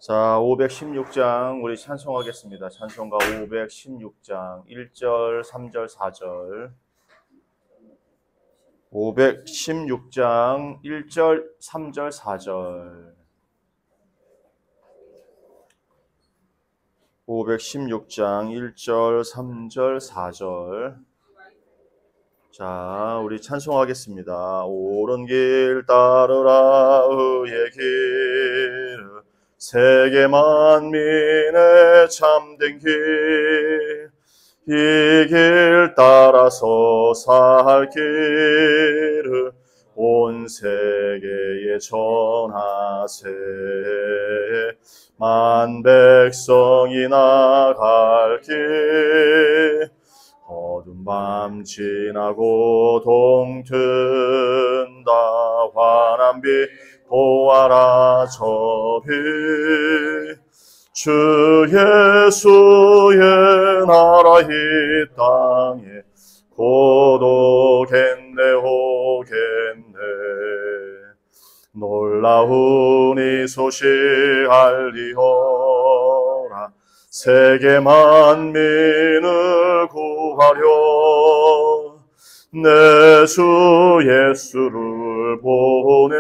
자, 516장 우리 찬송하겠습니다. 찬송가 516장 1절, 3절, 4절. 516장 1절, 3절, 4절. 516장 1절, 3절, 4절. 자, 우리 찬송하겠습니다. 옳은 길 따르라 의의 길, 세계 만민의 참된 길, 이 길 따라서 살 길을 온 세계에 전하세. 만 백성이 나갈 길, 어두운 밤 지나고 동튼다. 환한 빛 보아라 저 빛, 주 예수의 나라 이 땅에 곧 오겠네 오겠네. 놀라운 이 소식 알리어라. 세계 만민을 구하려 내 주 예수를 보내신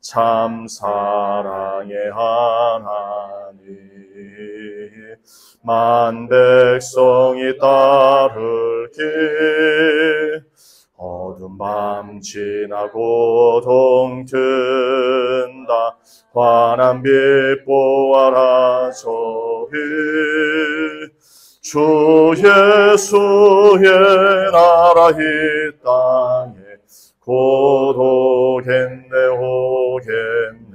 참 사랑의 하나님. 만 백성이 따를 길, 어두운 밤 지나고 동튼다. 환한 빛 보아라 저 빛, 주 예수의 나라 이 땅에 곧 오겠네 오겠네.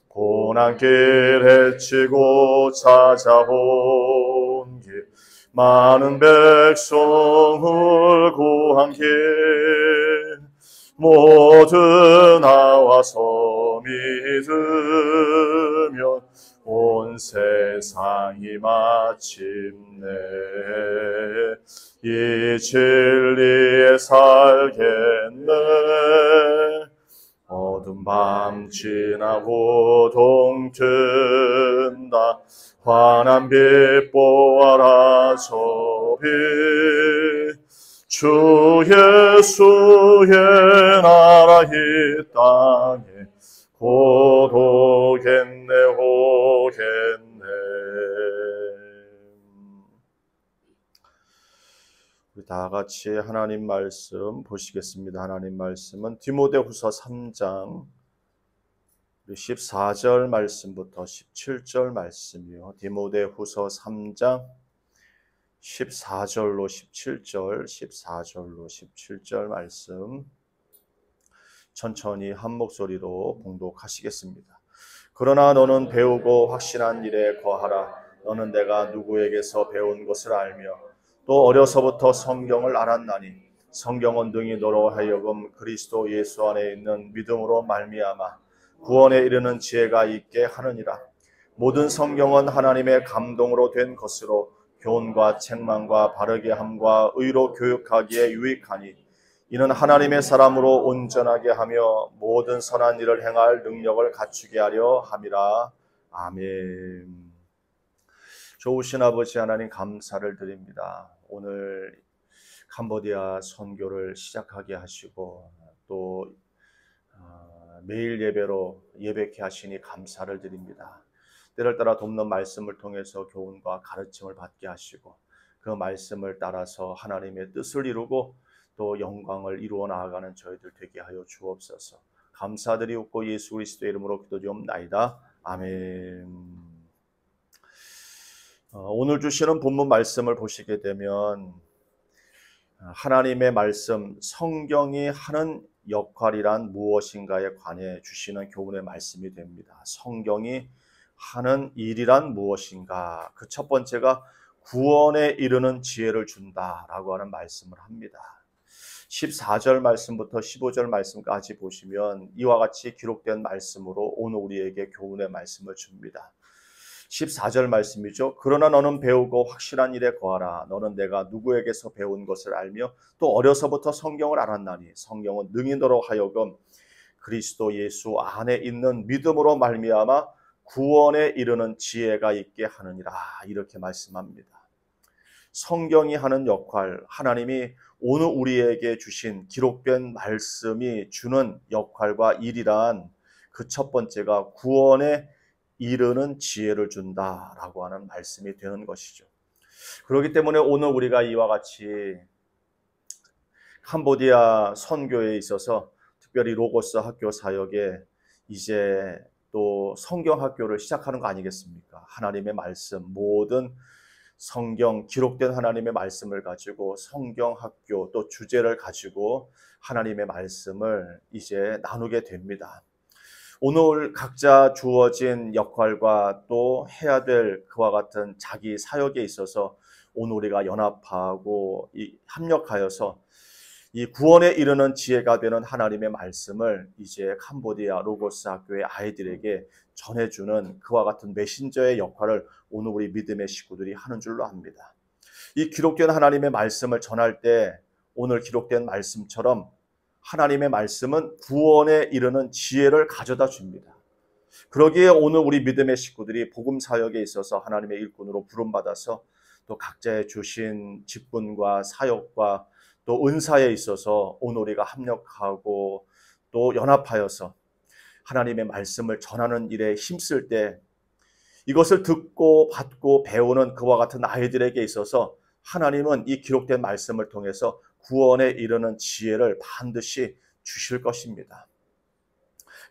고난길 헤치고 찾아온 길, 많은 백성을 구한 길, 모두 나와서 믿으면 온 세상이 마침내 이 진리에 살겠네. 어두운 밤 지나고 동튼다. 환한 빛 보아라 저 빛, 주 예수의 나라 이 땅에 곧 오겠네 오겠네. 우리 다 같이 하나님 말씀 보시겠습니다. 하나님 말씀은 디모데후서 3장 14절 말씀부터 17절 말씀이요. 디모데후서 3장 14절로 17절, 14절로 17절 말씀 천천히 한 목소리로 봉독하시겠습니다. 그러나 너는 배우고 확신한 일에 거하라. 너는 내가 누구에게서 배운 것을 알며 또 어려서부터 성경을 알았나니 성경은 등이 너로 하여금 그리스도 예수 안에 있는 믿음으로 말미암아 구원에 이르는 지혜가 있게 하느니라. 모든 성경은 하나님의 감동으로 된 것으로 교훈과 책망과 바르게 함과 의로 교육하기에 유익하니 이는 하나님의 사람으로 온전하게 하며 모든 선한 일을 행할 능력을 갖추게 하려 함이라. 아멘. 좋으신 아버지 하나님 감사를 드립니다. 오늘 캄보디아 선교를 시작하게 하시고 또 매일 예배로 예배케 하시니 감사를 드립니다. 때를 따라 돕는 말씀을 통해서 교훈과 가르침을 받게 하시고 그 말씀을 따라서 하나님의 뜻을 이루고 또 영광을 이루어 나아가는 저희들 되게 하여 주옵소서. 감사드리옵고 예수 그리스도의 이름으로 기도드리옵나이다. 아멘. 오늘 주시는 본문 말씀을 보시게 되면 하나님의 말씀, 성경이 하는 역할이란 무엇인가에 관해 주시는 교훈의 말씀이 됩니다. 성경이 하는 일이란 무엇인가? 그 첫 번째가 구원에 이르는 지혜를 준다라고 하는 말씀을 합니다. 14절 말씀부터 15절 말씀까지 보시면 이와 같이 기록된 말씀으로 오늘 우리에게 교훈의 말씀을 줍니다. 14절 말씀이죠. 그러나 너는 배우고 확실한 일에 거하라. 너는 내가 누구에게서 배운 것을 알며 또 어려서부터 성경을 알았나니 성경은 능히 너로 하여금 그리스도 예수 안에 있는 믿음으로 말미암아 구원에 이르는 지혜가 있게 하느니라. 이렇게 말씀합니다. 성경이 하는 역할, 하나님이 오늘 우리에게 주신 기록된 말씀이 주는 역할과 일이란 그 첫 번째가 구원에 이르는 지혜를 준다라고 하는 말씀이 되는 것이죠. 그렇기 때문에 오늘 우리가 이와 같이 캄보디아 선교에 있어서 특별히 로고스 학교 사역에 이제 또 성경 학교를 시작하는 거 아니겠습니까? 하나님의 말씀, 모든 성경 기록된 하나님의 말씀을 가지고 성경 학교 또 주제를 가지고 하나님의 말씀을 이제 나누게 됩니다. 오늘 각자 주어진 역할과 또 해야 될 그와 같은 자기 사역에 있어서 오늘 우리가 연합하고 합력하여서 이 구원에 이르는 지혜가 되는 하나님의 말씀을 이제 캄보디아 로고스 학교의 아이들에게 전해주는 그와 같은 메신저의 역할을 오늘 우리 믿음의 식구들이 하는 줄로 압니다. 이 기록된 하나님의 말씀을 전할 때 오늘 기록된 말씀처럼 하나님의 말씀은 구원에 이르는 지혜를 가져다 줍니다. 그러기에 오늘 우리 믿음의 식구들이 복음 사역에 있어서 하나님의 일꾼으로 부름받아서 또 각자의 주신 직분과 사역과 또 은사에 있어서 오늘 우리가 합력하고 또 연합하여서 하나님의 말씀을 전하는 일에 힘쓸 때 이것을 듣고 받고 배우는 그와 같은 아이들에게 있어서 하나님은 이 기록된 말씀을 통해서 구원에 이르는 지혜를 반드시 주실 것입니다.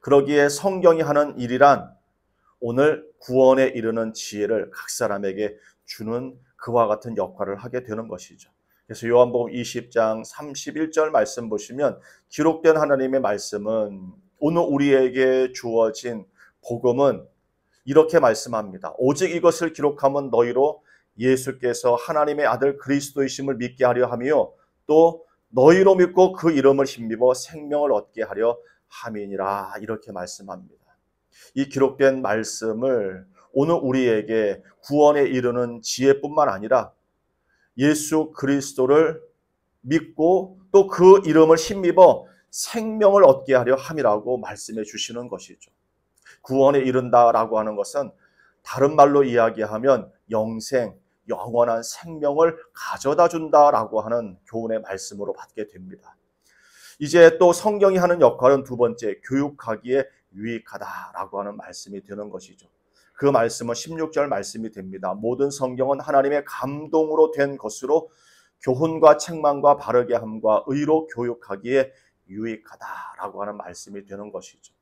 그러기에 성경이 하는 일이란 오늘 구원에 이르는 지혜를 각 사람에게 주는 그와 같은 역할을 하게 되는 것이죠. 그래서 요한복음 20장 31절 말씀 보시면 기록된 하나님의 말씀은 오늘 우리에게 주어진 복음은 이렇게 말씀합니다. 오직 이것을 기록하면 너희로 예수께서 하나님의 아들 그리스도이심을 믿게 하려 하며 또 너희로 믿고 그 이름을 힘입어 생명을 얻게 하려 함이니라. 이렇게 말씀합니다. 이 기록된 말씀을 오늘 우리에게 구원에 이르는 지혜뿐만 아니라 예수 그리스도를 믿고 또 그 이름을 힘입어 생명을 얻게 하려 함이라고 말씀해 주시는 것이죠. 구원에 이른다라고 하는 것은 다른 말로 이야기하면 영생, 영원한 생명을 가져다 준다라고 하는 교훈의 말씀으로 받게 됩니다. 이제 또 성경이 하는 역할은 두 번째, 교육하기에 유익하다라고 하는 말씀이 되는 것이죠. 그 말씀은 16절 말씀이 됩니다. 모든 성경은 하나님의 감동으로 된 것으로 교훈과 책망과 바르게 함과 의로 교육하기에 유익하다라고 하는 말씀이 되는 것이죠.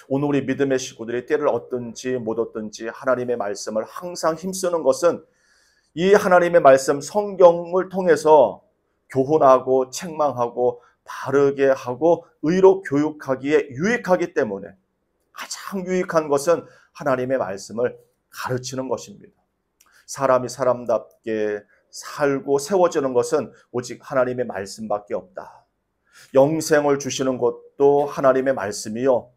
오늘 우리 믿음의 식구들이 때를 얻든지 못 얻든지 하나님의 말씀을 항상 힘쓰는 것은 이 하나님의 말씀 성경을 통해서 교훈하고 책망하고 바르게 하고 의로 교육하기에 유익하기 때문에 가장 유익한 것은 하나님의 말씀을 가르치는 것입니다. 사람이 사람답게 살고 세워지는 것은 오직 하나님의 말씀밖에 없다. 영생을 주시는 것도 하나님의 말씀이요.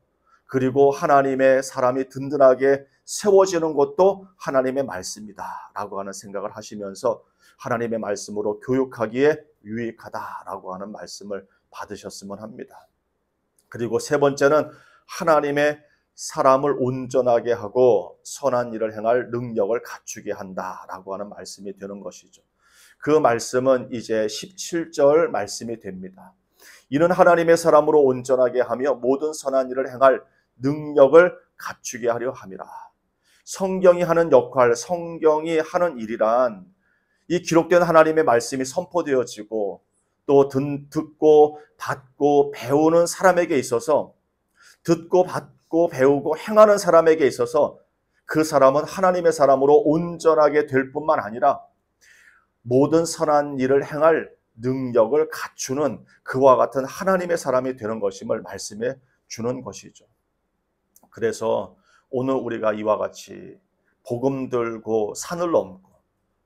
그리고 하나님의 사람이 든든하게 세워지는 것도 하나님의 말씀이다 라고 하는 생각을 하시면서 하나님의 말씀으로 교육하기에 유익하다라고 하는 말씀을 받으셨으면 합니다. 그리고 세 번째는 하나님의 사람을 온전하게 하고 선한 일을 행할 능력을 갖추게 한다라고 하는 말씀이 되는 것이죠. 그 말씀은 이제 17절 말씀이 됩니다. 이는 하나님의 사람으로 온전하게 하며 모든 선한 일을 행할 능력을 갖추게 하려 함이라. 성경이 하는 역할, 성경이 하는 일이란 이 기록된 하나님의 말씀이 선포되어지고 또 듣고 받고 배우는 사람에게 있어서 듣고 받고 배우고 행하는 사람에게 있어서 그 사람은 하나님의 사람으로 온전하게 될 뿐만 아니라 모든 선한 일을 행할 능력을 갖추는 그와 같은 하나님의 사람이 되는 것임을 말씀해 주는 것이죠. 그래서 오늘 우리가 이와 같이 복음 들고 산을 넘고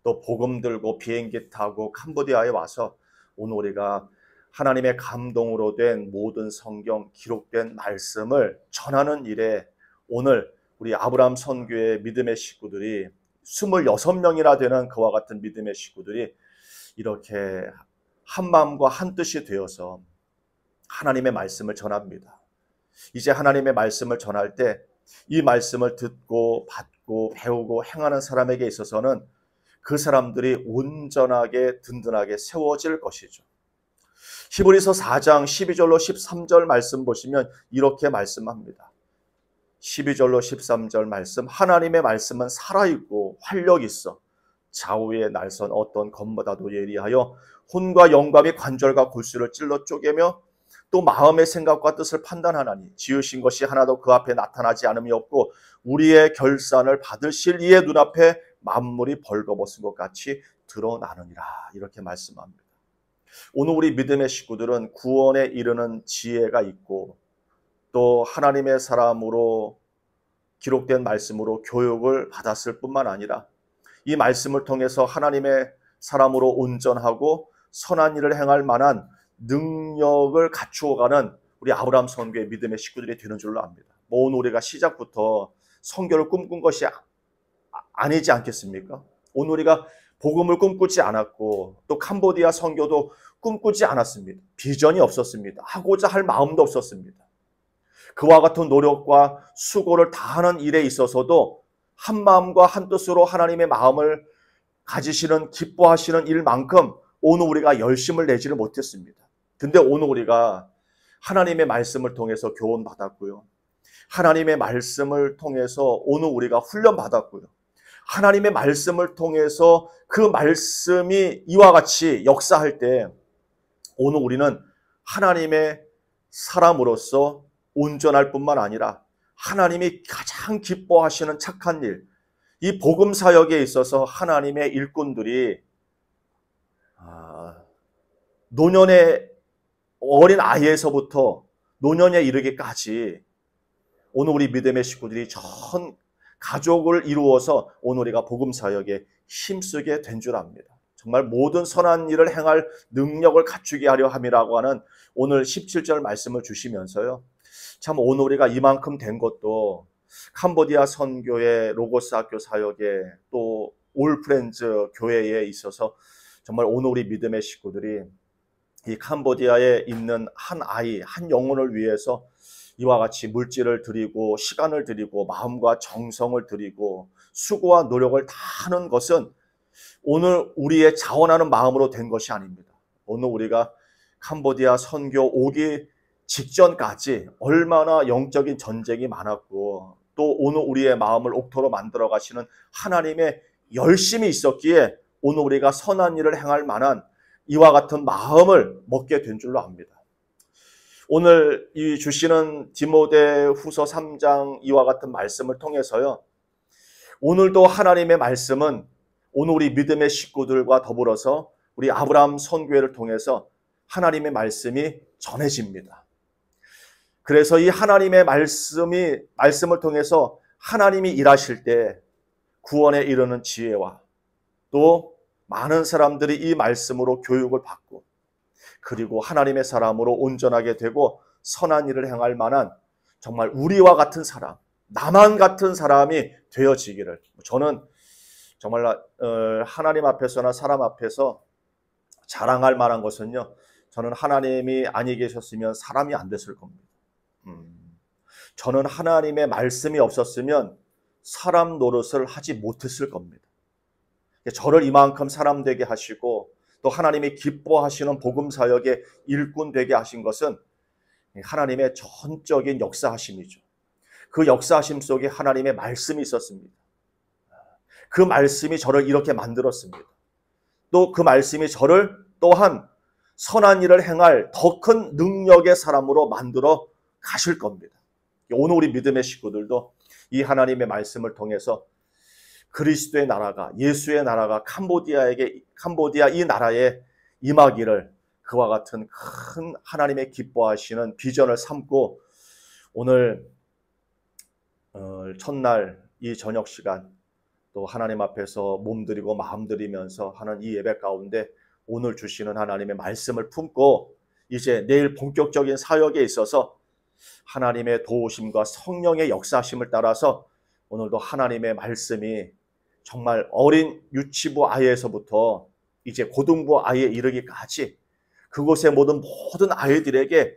또 복음 들고 비행기 타고 캄보디아에 와서 오늘 우리가 하나님의 감동으로 된 모든 성경 기록된 말씀을 전하는 일에 오늘 우리 아브라함 선교의 믿음의 식구들이 26명이나 되는 그와 같은 믿음의 식구들이 이렇게 한 마음과 한 뜻이 되어서 하나님의 말씀을 전합니다. 이제 하나님의 말씀을 전할 때 이 말씀을 듣고 받고 배우고 행하는 사람에게 있어서는 그 사람들이 온전하게 든든하게 세워질 것이죠. 히브리서 4장 12절로 13절 말씀 보시면 이렇게 말씀합니다. 12절로 13절 말씀, 하나님의 말씀은 살아있고 활력 있어 좌우의 날선 어떤 검보다도 예리하여 혼과 영감이 관절과 골수를 찔러 쪼개며 또 마음의 생각과 뜻을 판단하나니 지으신 것이 하나도 그 앞에 나타나지 않음이 없고 우리의 결산을 받으실 이의 눈앞에 만물이 벌거벗은 것 같이 드러나느니라. 이렇게 말씀합니다. 오늘 우리 믿음의 식구들은 구원에 이르는 지혜가 있고 또 하나님의 사람으로 기록된 말씀으로 교육을 받았을 뿐만 아니라 이 말씀을 통해서 하나님의 사람으로 온전하고 선한 일을 행할 만한 능력을 갖추어가는 우리 아브라함 선교의 믿음의 식구들이 되는 줄로 압니다. 오늘 우리가 시작부터 선교를 꿈꾼 것이 아니지 않겠습니까? 오늘 우리가 복음을 꿈꾸지 않았고 또 캄보디아 선교도 꿈꾸지 않았습니다. 비전이 없었습니다. 하고자 할 마음도 없었습니다. 그와 같은 노력과 수고를 다하는 일에 있어서도 한 마음과 한 뜻으로 하나님의 마음을 가지시는 기뻐하시는 일만큼 오늘 우리가 열심을 내지를 못했습니다. 근데 오늘 우리가 하나님의 말씀을 통해서 교훈받았고요. 하나님의 말씀을 통해서 오늘 우리가 훈련받았고요. 하나님의 말씀을 통해서 그 말씀이 이와 같이 역사할 때 오늘 우리는 하나님의 사람으로서 온전할 뿐만 아니라 하나님이 가장 기뻐하시는 착한 일, 이 복음 사역에 있어서 하나님의 일꾼들이 노년의 어린 아이에서부터 노년에 이르기까지 오늘 우리 믿음의 식구들이 전 가족을 이루어서 오늘 우리가 복음 사역에 힘쓰게 된 줄 압니다. 정말 모든 선한 일을 행할 능력을 갖추게 하려 함이라고 하는 오늘 17절 말씀을 주시면서요. 참 오늘 우리가 이만큼 된 것도 캄보디아 선교의 로고스 학교 사역에 또 올프렌즈 교회에 있어서 정말 오늘 우리 믿음의 식구들이 이 캄보디아에 있는 한 아이, 한 영혼을 위해서 이와 같이 물질을 드리고 시간을 드리고 마음과 정성을 드리고 수고와 노력을 다 하는 것은 오늘 우리의 자원하는 마음으로 된 것이 아닙니다. 오늘 우리가 캄보디아 선교 오기 직전까지 얼마나 영적인 전쟁이 많았고 또 오늘 우리의 마음을 옥토로 만들어 가시는 하나님의 열심이 있었기에 오늘 우리가 선한 일을 행할 만한 이와 같은 마음을 먹게 된 줄로 압니다. 오늘 이 주시는 디모데 후서 3장 이와 같은 말씀을 통해서요. 오늘도 하나님의 말씀은 오늘 우리 믿음의 식구들과 더불어서 우리 아브라함 선교회를 통해서 하나님의 말씀이 전해집니다. 그래서 이 하나님의 말씀을 통해서 하나님이 일하실 때 구원에 이르는 지혜와 또 많은 사람들이 이 말씀으로 교육을 받고 그리고 하나님의 사람으로 온전하게 되고 선한 일을 행할 만한 정말 우리와 같은 사람, 나만 같은 사람이 되어지기를. 저는 정말 하나님 앞에서나 사람 앞에서 자랑할 만한 것은요. 저는 하나님이 아니 계셨으면 사람이 안 됐을 겁니다. 저는 하나님의 말씀이 없었으면 사람 노릇을 하지 못했을 겁니다. 저를 이만큼 사람 되게 하시고 또 하나님이 기뻐하시는 복음 사역의 일꾼 되게 하신 것은 하나님의 전적인 역사하심이죠. 그 역사하심 속에 하나님의 말씀이 있었습니다. 그 말씀이 저를 이렇게 만들었습니다. 또 그 말씀이 저를 또한 선한 일을 행할 더 큰 능력의 사람으로 만들어 가실 겁니다. 오늘 우리 믿음의 식구들도 이 하나님의 말씀을 통해서 그리스도의 나라가, 예수의 나라가 캄보디아 이 나라에 임하기를 그와 같은 큰 하나님의 기뻐하시는 비전을 삼고 오늘 첫날 이 저녁 시간 또 하나님 앞에서 몸드리고 마음드리면서 하는 이 예배 가운데 오늘 주시는 하나님의 말씀을 품고 이제 내일 본격적인 사역에 있어서 하나님의 도우심과 성령의 역사하심을 따라서 오늘도 하나님의 말씀이 정말 어린 유치부 아이에서부터 이제 고등부 아이에 이르기까지 그곳의 모든 아이들에게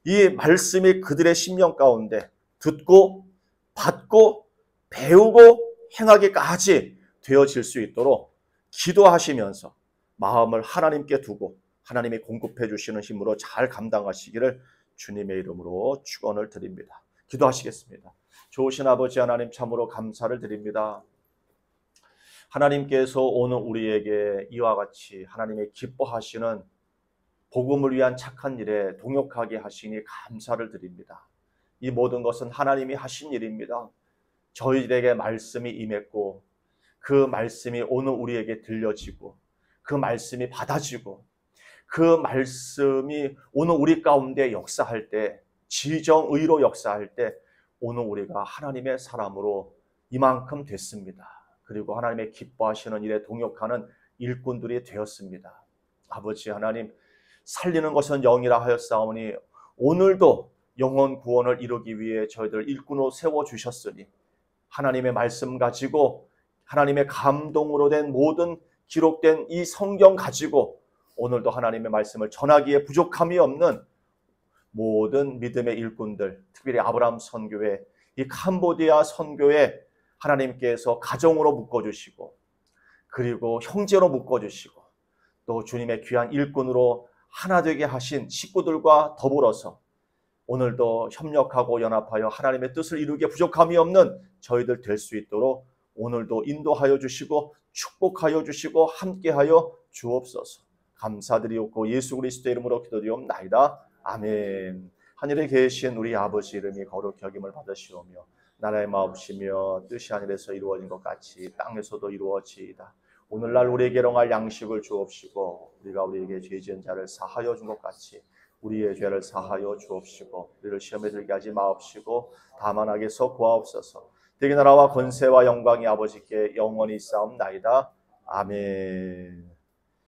이 말씀이 그들의 심령 가운데 듣고 받고 배우고 행하기까지 되어질 수 있도록 기도하시면서 마음을 하나님께 두고 하나님이 공급해 주시는 힘으로 잘 감당하시기를 주님의 이름으로 축원을 드립니다. 기도하시겠습니다. 좋으신 아버지 하나님 참으로 감사를 드립니다. 하나님께서 오늘 우리에게 이와 같이 하나님의 기뻐하시는 복음을 위한 착한 일에 동역하게 하시니 감사를 드립니다. 이 모든 것은 하나님이 하신 일입니다. 저희들에게 말씀이 임했고 그 말씀이 오늘 우리에게 들려지고 그 말씀이 받아지고 그 말씀이 오늘 우리 가운데 역사할 때 지정의로 역사할 때 오늘 우리가 하나님의 사람으로 이만큼 됐습니다. 그리고 하나님의 기뻐하시는 일에 동역하는 일꾼들이 되었습니다. 아버지 하나님 살리는 것은 영이라 하였사오니 오늘도 영혼 구원을 이루기 위해 저희들 일꾼으로 세워주셨으니 하나님의 말씀 가지고 하나님의 감동으로 된 모든 기록된 이 성경 가지고 오늘도 하나님의 말씀을 전하기에 부족함이 없는 모든 믿음의 일꾼들, 특별히 아브라함 선교회, 이 캄보디아 선교회 하나님께서 가정으로 묶어주시고 그리고 형제로 묶어주시고 또 주님의 귀한 일꾼으로 하나 되게 하신 식구들과 더불어서 오늘도 협력하고 연합하여 하나님의 뜻을 이루기에 부족함이 없는 저희들 될 수 있도록 오늘도 인도하여 주시고 축복하여 주시고 함께하여 주옵소서. 감사드리옵고 예수 그리스도의 이름으로 기도드리옵나이다. 아멘. 하늘에 계신 우리 아버지 이름이 거룩히 여김을 받으시오며 나라의 마옵시며 뜻이 하늘에서 이루어진 것 같이 땅에서도 이루어지이다. 오늘날 우리에게 일용할 양식을 주옵시고 우리가 우리에게 죄 지은 자를 사하여 준 것 같이 우리의 죄를 사하여 주옵시고 우리를 시험에 들게 하지 마옵시고 다만 악에서 구하옵소서. 되게 나라와 권세와 영광이 아버지께 영원히 있사옵나이다. 아멘.